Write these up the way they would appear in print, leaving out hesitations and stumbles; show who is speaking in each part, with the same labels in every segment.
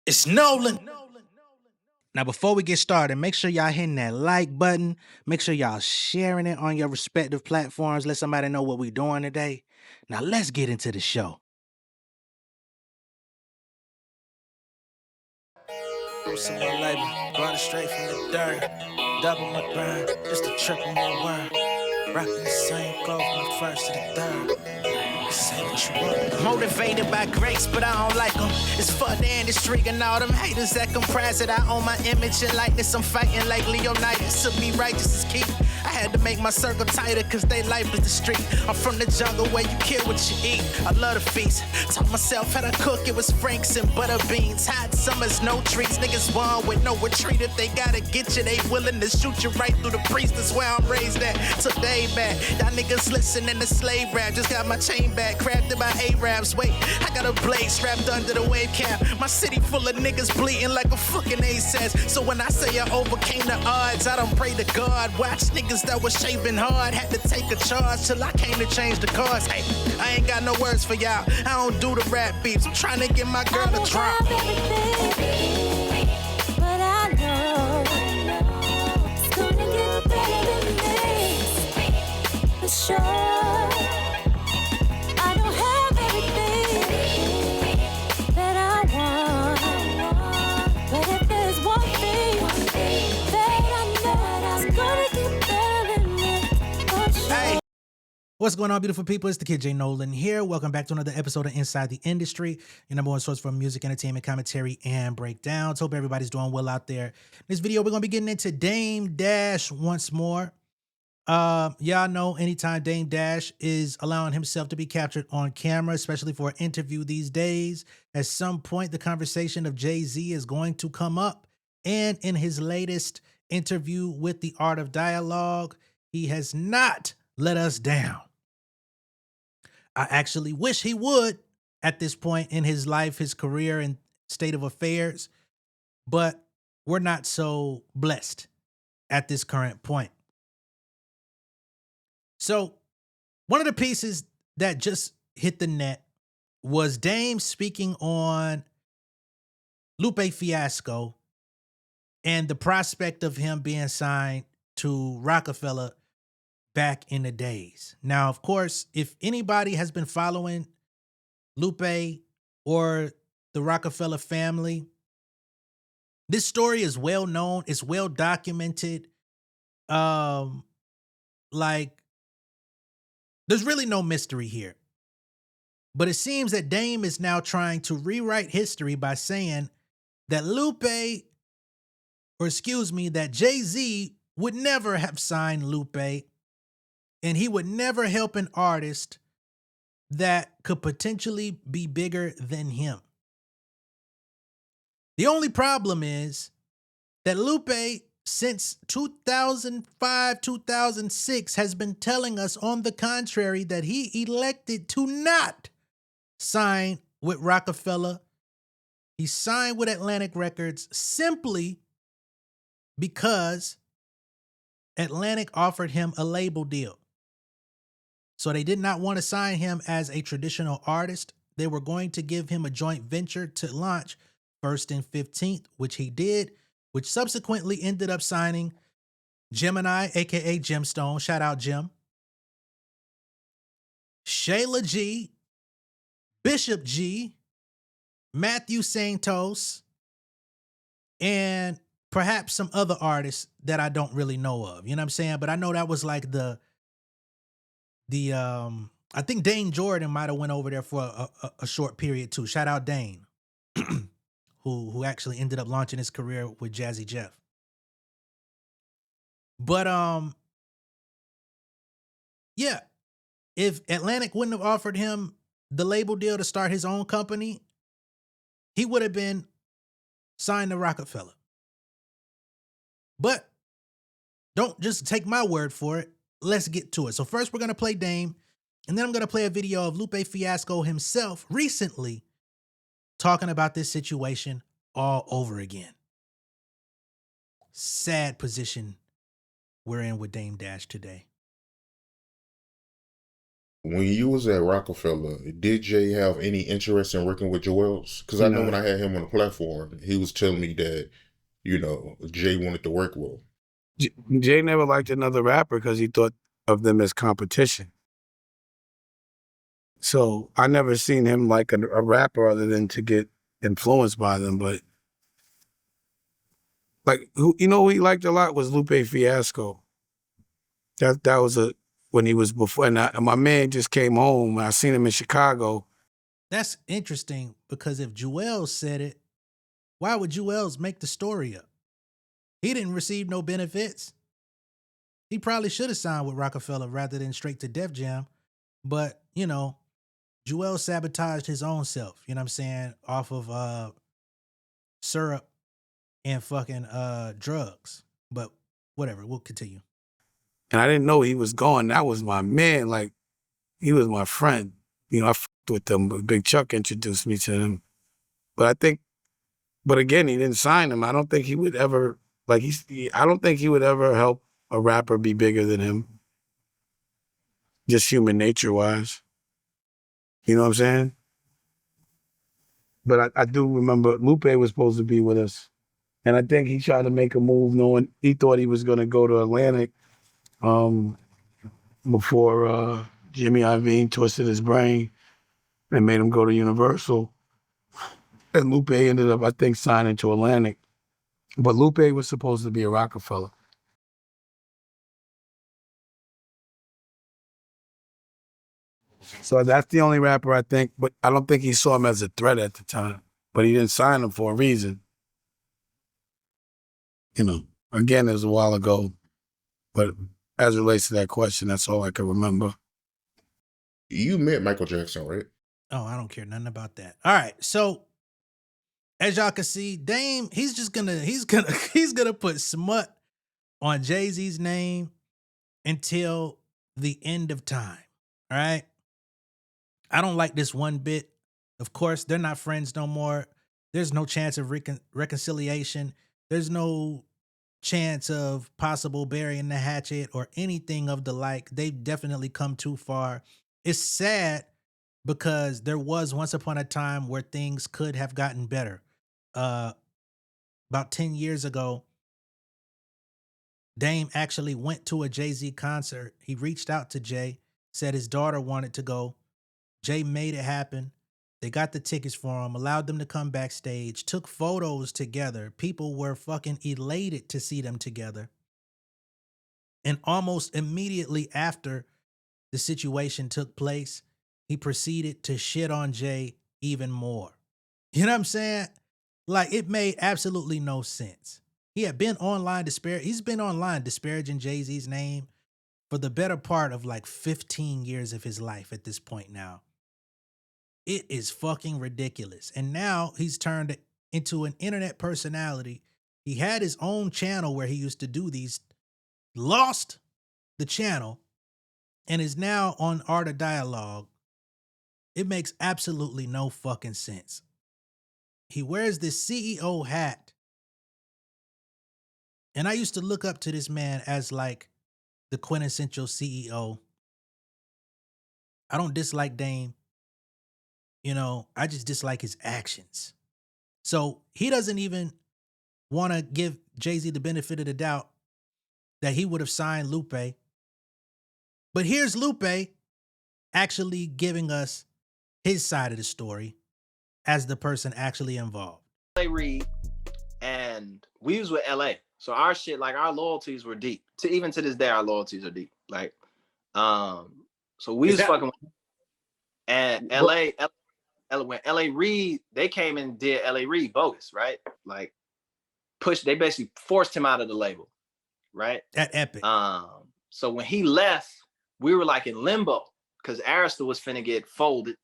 Speaker 1: It's Nolan. Now, before we get started, make sure y'all hitting that like button. Make sure y'all sharing it on your respective platforms. Let somebody know what we're doing today. Now, let's get into the show.
Speaker 2: Some more labor, brought it straight from the dirt. Double my grind, just a triple more work. Rockin' the same clothes from the first to the third. Say what you want.
Speaker 1: Motivated by grace, but I don't like them. It's for the industry and all them haters that comprise it. I own my image and likeness. I'm fighting like Leonidas. To be righteous is key. I had to make my circle tighter, cause they life is the street. I'm from the jungle where you kill what you eat. I love the feast. Taught myself how to cook, it was Franks and butter beans. Hot summers, no treats. Niggas born with no retreat. If they gotta get you, they willing to shoot you right through the priest. That's where I'm raised at. Took day back. Y'all niggas listening to slave rap. Just got my chain back, crafted by Arabs. Wait, I got a blade strapped under the wave cap. My city full of niggas bleeding like a fucking ace. So when I say I overcame the odds, I don't pray to God. Watch niggas that was shaving hard, had to take a charge till I came to change the cards. Hey, I ain't got no words for y'all. I don't do the rap beats. I'm trying to get my girl to drop.
Speaker 3: But I know it's gonna get better than this, for sure. I don't have everything that I want, but if there's one thing that I know, it's gonna get better than this, for sure.
Speaker 1: Hey. What's going on, beautiful people? It's the kid J Nolan here. Welcome back to another episode of Inside the Industry, your number one source for music, entertainment, commentary, and breakdowns. Hope everybody's doing well out there. In this video, we're going to be getting into Dame Dash once more. Y'all know anytime Dame Dash is allowing himself to be captured on camera, especially for an interview these days, at some point the conversation of Jay-Z is going to come up. And in his latest interview with The Art of Dialogue, he has not let us down. I actually wish he would at this point in his life, his career, and state of affairs, but we're not so blessed at this current point. So one of the pieces that just hit the net was Dame speaking on Lupe Fiasco and the prospect of him being signed to Rockefeller back in the days. Now, of course, if anybody has been following Lupe or the Rockefeller family, this story is well known. It's well documented. Like, there's really no mystery here. But it seems that Dame is now trying to rewrite history by saying that that Jay-Z would never have signed Lupe, and he would never help an artist that could potentially be bigger than him. The only problem is that Lupe, since 2005, 2006, has been telling us on the contrary that he elected to not sign with Rockefeller. He signed with Atlantic Records simply because Atlantic offered him a label deal. So they did not want to sign him as a traditional artist. They were going to give him a joint venture to launch First and 15th, which he did, which subsequently ended up signing Gemini, aka Gemstone, shout out Jim, Shayla G, Bishop G, Matthew Santos, and perhaps some other artists that I don't really know of. You know what I'm saying? But I know that was like I think Dane Jordan might have went over there for a short period too. Shout out Dane, who actually ended up launching his career with Jazzy Jeff. But yeah, if Atlantic wouldn't have offered him the label deal to start his own company, he would have been signed to Rockefeller. But don't just take my word for it. Let's get to it. So first we're going to play Dame, and then I'm going to play a video of Lupe Fiasco himself recently talking about this situation all over again. Sad position we're in with Dame Dash today.
Speaker 4: When you was at Rockefeller, did Jay have any interest in working with Joel's? Because I know when
Speaker 5: No.
Speaker 4: I had him on the platform, he was telling me that, Jay wanted to work with him.
Speaker 5: Jay never liked another rapper because he thought of them as competition. So I never seen him like a rapper other than to get influenced by them. But like, who he liked a lot was Lupe Fiasco. That was when he was before, and my man just came home. I seen him in Chicago.
Speaker 1: That's interesting because if Joel said it, why would Joel's make the story up? He didn't receive no benefits. He probably should have signed with Rockefeller rather than straight to Def Jam. But, Joel sabotaged his own self, you know what I'm saying, off of syrup and fucking drugs. But whatever, we'll continue.
Speaker 5: And I didn't know he was gone. That was my man. Like, he was my friend. I fucked with him, but Big Chuck introduced me to him. But again, he didn't sign him. I don't think he would ever, I don't think he would ever help a rapper be bigger than him. Just human nature wise. You know what I'm saying? But I do remember Lupe was supposed to be with us. And I think he tried to make a move knowing he thought he was going to go to Atlantic before Jimmy Iovine twisted his brain and made him go to Universal. And Lupe ended up, I think, signing to Atlantic. But Lupe was supposed to be a Rockefeller. So that's the only rapper I think, but I don't think he saw him as a threat at the time. But he didn't sign him for a reason. Again, it was a while ago. But as it relates to that question, that's all I can remember.
Speaker 4: You met Michael Jackson, right?
Speaker 1: Oh, I don't care nothing about that. All right, so as y'all can see, Dame, he's gonna put smut on Jay-Z's name until the end of time. All right. I don't like this one bit. Of course, they're not friends no more. There's no chance of reconciliation. There's no chance of possible burying the hatchet or anything of the like. They've definitely come too far. It's sad because there was once upon a time where things could have gotten better. About 10 years ago, Dame actually went to a Jay-Z concert. He reached out to Jay, said his daughter wanted to go. Jay made it happen. They got the tickets for him, allowed them to come backstage, took photos together. People were fucking elated to see them together. And almost immediately after the situation took place, he proceeded to shit on Jay even more. You know what I'm saying? Like, it made absolutely no sense. He's been online disparaging Jay-Z's name for the better part of like 15 years of his life at this point now. It is fucking ridiculous. And now he's turned into an internet personality. He had his own channel where he used to do these, lost the channel, and is now on Art of Dialogue. It makes absolutely no fucking sense. He wears this CEO hat. And I used to look up to this man as like the quintessential CEO. I don't dislike Dame. I just dislike his actions. So he doesn't even want to give Jay-Z the benefit of the doubt that he would have signed Lupe. But here's Lupe actually giving us his side of the story as the person actually involved.
Speaker 6: LA Reid, and we was with LA. So our shit, like our loyalties were deep. Even to this day, our loyalties are deep. Like, so we was fucking with, and when LA Reid, they came and did LA Reid bogus, right? Like they basically forced him out of the label, right?
Speaker 1: At Epic.
Speaker 6: So when he left, we were like in limbo because Arista was finna get folded.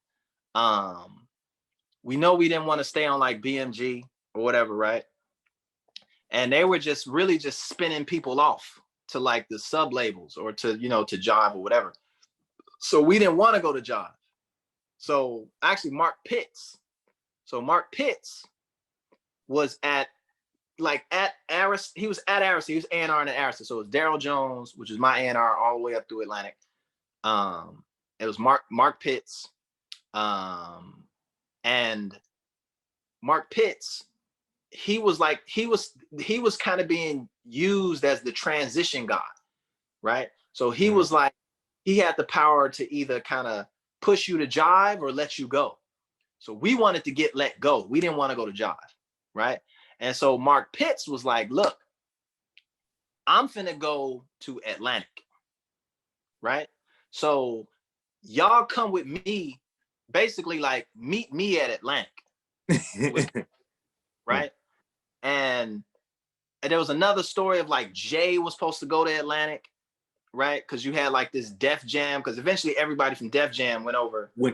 Speaker 6: We know we didn't want to stay on like BMG or whatever, right? And they were just really just spinning people off to like the sub labels or to, to Jive or whatever. So we didn't want to go to Jive. So actually Mark Pitts was at Arista. He was at Arista. He was A&R at Arista. So it was Daryl Jones, which is my A&R all the way up through Atlantic. It was Mark Pitts, and Mark Pitts, he was kind of being used as the transition guy, right? So he was like, he had the power to either kind of push you to jive or let you go. So we wanted to get let go. We didn't want to go to jive, right? And so Mark Pitts was like, look, I'm finna go to Atlantic, right? So y'all come with me, basically like meet me at Atlantic, right? And there was another story of like Jay was supposed to go to Atlantic, right? Because you had like this Def Jam, because eventually everybody from Def Jam went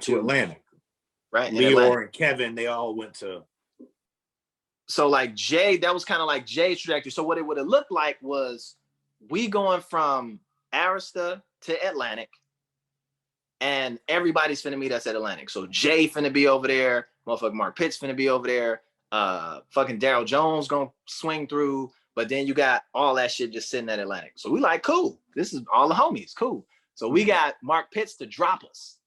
Speaker 7: to Atlantic,
Speaker 6: right?
Speaker 7: Leor and Kevin, they all went to.
Speaker 6: So like Jay, that was kind of like Jay's trajectory. So what it would have looked like was we going from Arista to Atlantic, and everybody's finna meet us at Atlantic. So Jay finna be over there, motherfucking Mark Pitts finna be over there, fucking Daryl Jones gonna swing through, but then you got all that shit just sitting at Atlantic. So we like, cool, this is all the homies, cool. So we got Mark Pitts to drop us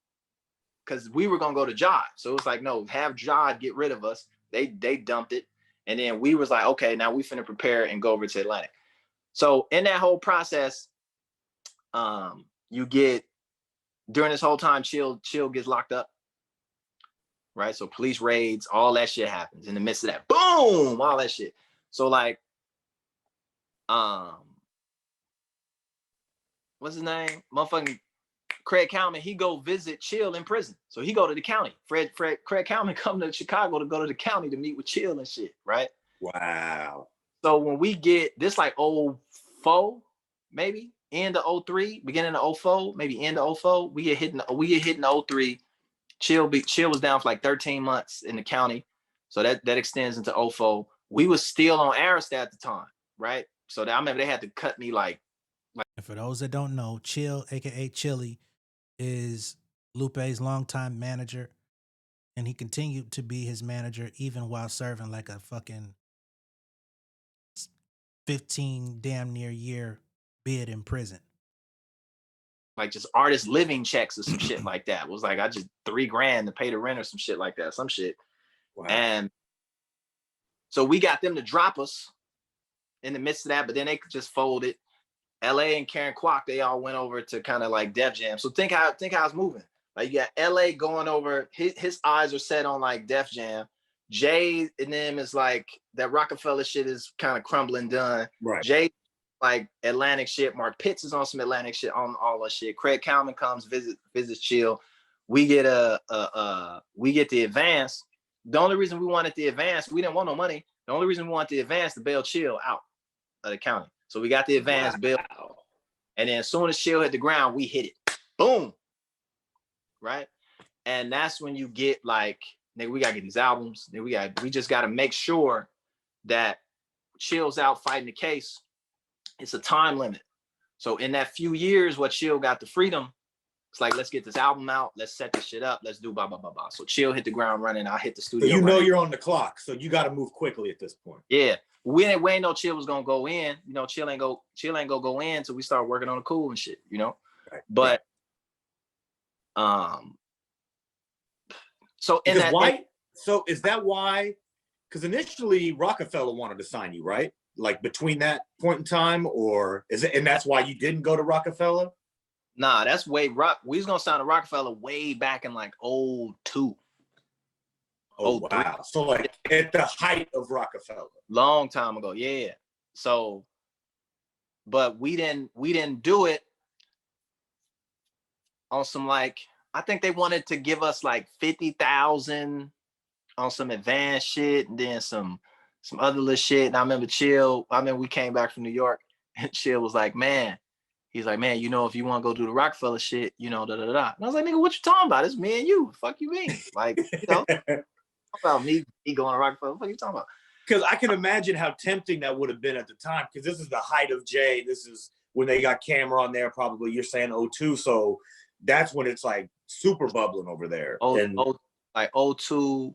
Speaker 6: because we were gonna go to Jod. So it was like, no, have Jod get rid of us. They dumped it. And then we was like, okay, now we finna prepare and go over to Atlantic. So in that whole process, you get, during this whole time, Chill gets locked up, right? So police raids, all that shit happens in the midst of that. Boom, all that shit. So like, what's his name? Motherfucking Craig Cowman, he go visit Chill in prison. So he go to the county. Craig Cowman come to Chicago to go to the county to meet with Chill and shit, right?
Speaker 7: Wow.
Speaker 6: So when we get this, like 04, maybe end of 03, beginning of 04, maybe end of 04, we get hit in 03. Chill was down for like 13 months in the county. So that extends into 04. We was still on Arista at the time, right? So I remember they had to cut me like.
Speaker 2: And for those that don't know, Chill, aka Chili, is Lupe's longtime manager, and he continued to be his manager even while serving like a fucking 15 damn near year bid in prison.
Speaker 6: Like just artist living checks or some shit like that. It was like I just $3,000 to pay the rent or some shit like that, some shit. Wow. And so we got them to drop us in the midst of that, but then they just folded. LA and Karen Kwok, they all went over to kind of like Def Jam. So think how it's moving. Like you got LA going over, his eyes are set on like Def Jam. Jay and them is like that Rockefeller shit is kind of crumbling done.
Speaker 7: Right.
Speaker 6: Jay like Atlantic shit. Mark Pitts is on some Atlantic shit, on all that shit. Craig Cowman comes, visits Chill. We get we get the advance. The only reason we wanted the advance, we didn't want no money. The only reason we wanted the advance to bail Chill out of the county. So we got the advance bill, and then as soon as Chill hit the ground, we hit it. Boom. Right? And that's when you get like, nigga, we gotta get these albums. Then we just gotta make sure that Chill's out fighting the case. It's a time limit. So in that few years, what Chill got the freedom, it's like, let's get this album out, let's set this shit up, let's do blah, blah, blah, blah. So Chill hit the ground running, I hit the studio.
Speaker 7: So you know
Speaker 6: running.
Speaker 7: You're on the clock, so you gotta move quickly at this point.
Speaker 6: Yeah. We ain't know Chill was gonna go in. You know, Chill ain't gonna go in until we start working on the cool and shit, you know. Right. But so in that
Speaker 7: why? So is that why? Because initially Rockefeller wanted to sign you, right? Like between that point in time, or is it? And that's why you didn't go to Rockefeller?
Speaker 6: Nah, that's way rock. We was gonna sign to Rockefeller way back in like 02.
Speaker 7: Oh wow! So like at the height of Rockefeller,
Speaker 6: long time ago, yeah. So, but we didn't do it on some like, I think they wanted to give us like 50,000 on some advanced shit, and then some other little shit. And I remember we came back from New York, and Chill was like, he's like, man, you know, if you want to go do the Rockefeller shit, you know, da da da. And I was like, nigga, what you talking about? It's me and you. Fuck you mean? Like, you know. About me going to Rockefeller. What are you talking about?
Speaker 7: Because I can imagine how tempting that would have been at the time, because this is the height of Jay. This is when they got camera on there, probably. You're saying 02, so that's when it's like super bubbling over there.
Speaker 6: Like 02,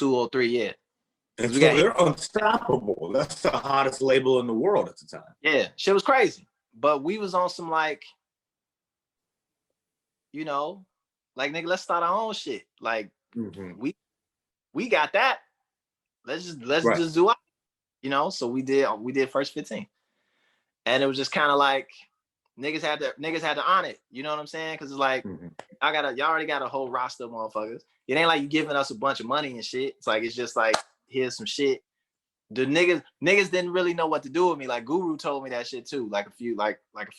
Speaker 6: 03, yeah.
Speaker 7: And so they're unstoppable. That's the hottest label in the world at the time.
Speaker 6: Yeah, shit was crazy. But we was on some like, you know, like nigga, let's start our own shit. Like we got that. Let's just do it. You know, so we did First 15. And it was just kind of like niggas had to on it. You know what I'm saying? Cause it's like y'all already got a whole roster of motherfuckers. It ain't like you giving us a bunch of money and shit. It's like it's just like here's some shit. The niggas didn't really know what to do with me. Like Guru told me that shit too, like a few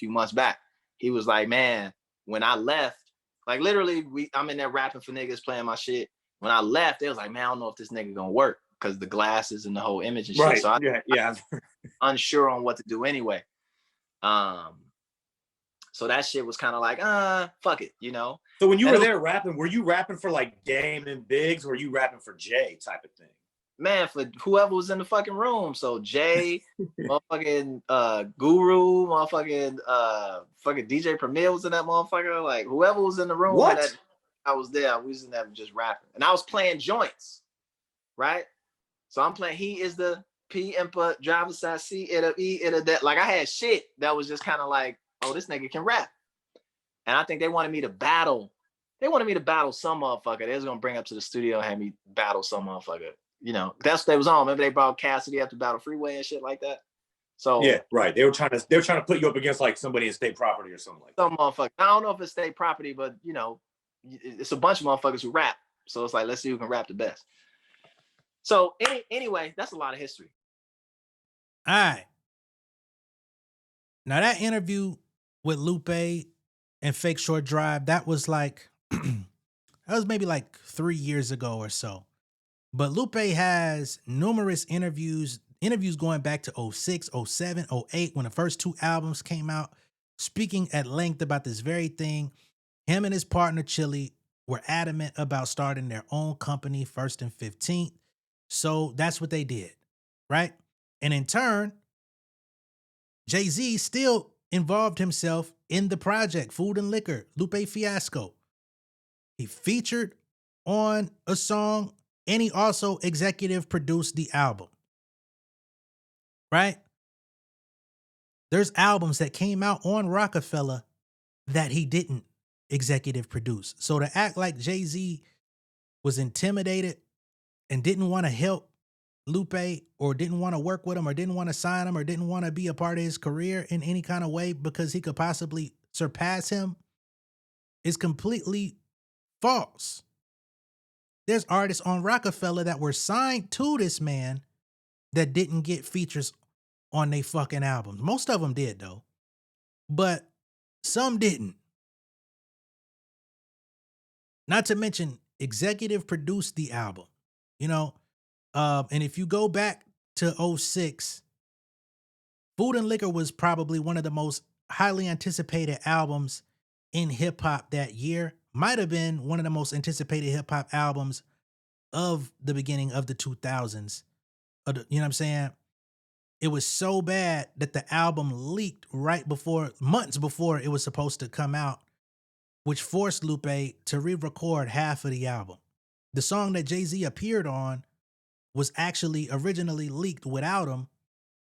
Speaker 6: months back. He was like, man, when I left, like literally I'm in there rapping for niggas, playing my shit. When I left, they was like, man, I don't know if this nigga gonna work because the glasses and the whole image and shit.
Speaker 7: Right.
Speaker 6: So I
Speaker 7: yeah.
Speaker 6: unsure on what to do anyway. So that shit was kind of like, fuck it, you know?
Speaker 7: So when you were there rapping, were you rapping for like Game and Biggs, or were you rapping for Jay type of thing?
Speaker 6: Man, for whoever was in the fucking room. So Jay, motherfucking Guru, motherfucking fucking DJ Premier was in that motherfucker. Like whoever was in the room.
Speaker 7: What?
Speaker 6: I was there. We was in there just rapping. And I was playing joints, right? So I'm playing He Is the P Impa, driver's side C, it'll E, it'll that. Like I had shit that was just kind of like, oh, this nigga can rap. And I think they wanted me to battle. They wanted me to battle some motherfucker. They was gonna bring up to the studio and have me battle some motherfucker. You know, that's what they was on. Remember they brought Cassidy up to Battle Freeway and shit like that. So
Speaker 7: yeah, right. They were trying to put you up against like somebody in state property or something like that.
Speaker 6: Some motherfucker. I don't know if it's state property, but you know, it's a bunch of motherfuckers who rap. So it's like, let's see who can rap the best. So anyway, that's a lot of history.
Speaker 8: All right. Now that interview with Lupe and Fake Short Drive, that was like, that was maybe like 3 years ago or so. But Lupe has numerous interviews going back to 06, 07, 08, when the first 2 albums came out, speaking at length about this very thing. Him and his partner, Chili, were adamant about starting their own company, First and 15th. So that's what they did, right? And in turn, Jay-Z still involved himself in the project, Food and Liquor, Lupe Fiasco. He featured on a song, and he also executive produced the album, right? There's albums that came out on Rockefeller that he didn't executive produce. So to act like Jay-Z was intimidated and didn't want to help Lupe, or didn't want to work with him, or didn't want to sign him, or didn't want to be a part of his career in any kind of way because he could possibly surpass him, is completely false. There's artists on Rockefeller that were signed to this man that didn't get features on their fucking albums. Most of them did though, but some didn't. Not to mention executive produced the album, you know? And if you go back to 06, Food and Liquor was probably one of the most highly anticipated albums in hip hop that year. Might have been one of the most anticipated hip hop albums of the beginning of the 2000s. You know what I'm saying? It was so bad that the album leaked months before it was supposed to come out, which forced Lupe to re-record half of the album. The song that Jay-Z appeared on was actually originally leaked without him,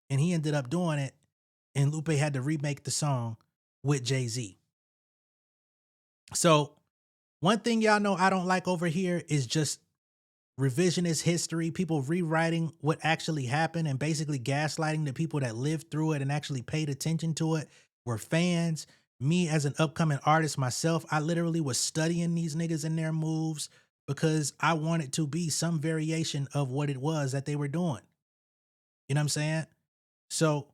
Speaker 8: and he ended up doing it, and Lupe had to remake the song with Jay-Z. So one thing y'all know I don't like over here is just revisionist history, people rewriting what actually happened and basically gaslighting the people that lived through it and actually paid attention to it, were fans. Me as an upcoming artist myself, I literally was studying these niggas and their moves because I wanted to be some variation of what it was that they were doing. You know what I'm saying? So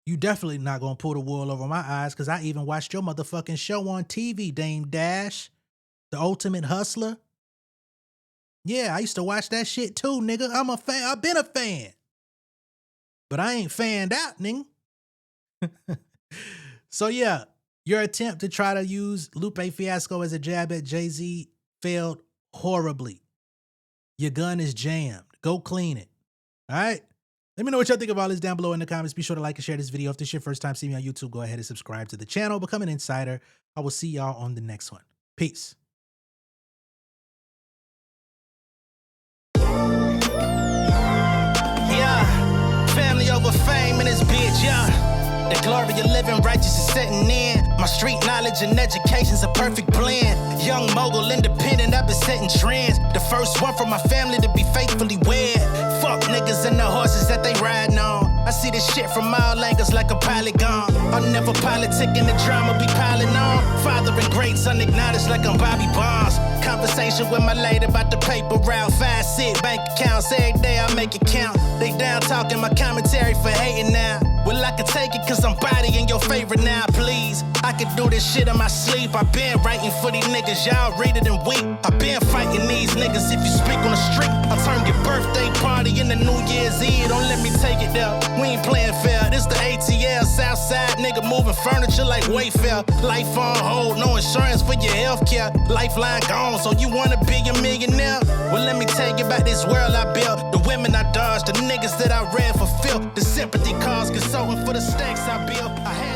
Speaker 8: you definitely not going to pull the wool over my eyes because I even watched your motherfucking show on TV, Dame Dash, The Ultimate Hustler. Yeah, I used to watch that shit too, nigga. I'm a fan. I've been a fan. But I ain't fanned out, nigga. So yeah, your attempt to try to use Lupe Fiasco as a jab at Jay-Z failed horribly. Your gun is jammed. Go clean it. All right? Let me know what y'all think of all this down below in the comments. Be sure to like and share this video. If this is your first time seeing me on YouTube, go ahead and subscribe to the channel. Become an insider. I will see y'all on the next one. Peace.
Speaker 1: Yeah, family over fame in this bitch, yeah. The glory of living righteous is setting in. My street knowledge and education's a perfect blend. Young mogul, independent, I've been setting trends. The first one from my family to be faithfully wed. Fuck niggas and the horses that they riding on. I see this shit from all angles like a polygon. I'll never politic and the drama be piling on. Father and greats unacknowledged like I'm Bobby Bonds. Conversation with my lady about the paper route. 5 sit bank accounts every day I make it count. They down talking my commentary for hating now. Well, I can take it cause I'm bodying your favorite now, please. I could do this shit in my sleep. I been writing for these niggas, y'all read it and weep. I been fighting these niggas if you speak on the street. I'll turn your birthday party into New Year's Eve. Don't let me take it there. We ain't playing fair. This the ATL, Southside nigga moving furniture like Wayfair. Life on hold, no insurance for your healthcare. Lifeline gone, so you wanna be a millionaire? Well, let me tell you about this world I built. The women I dodged, the niggas that I read for filth. The sympathy cause consulting for the stacks I built. I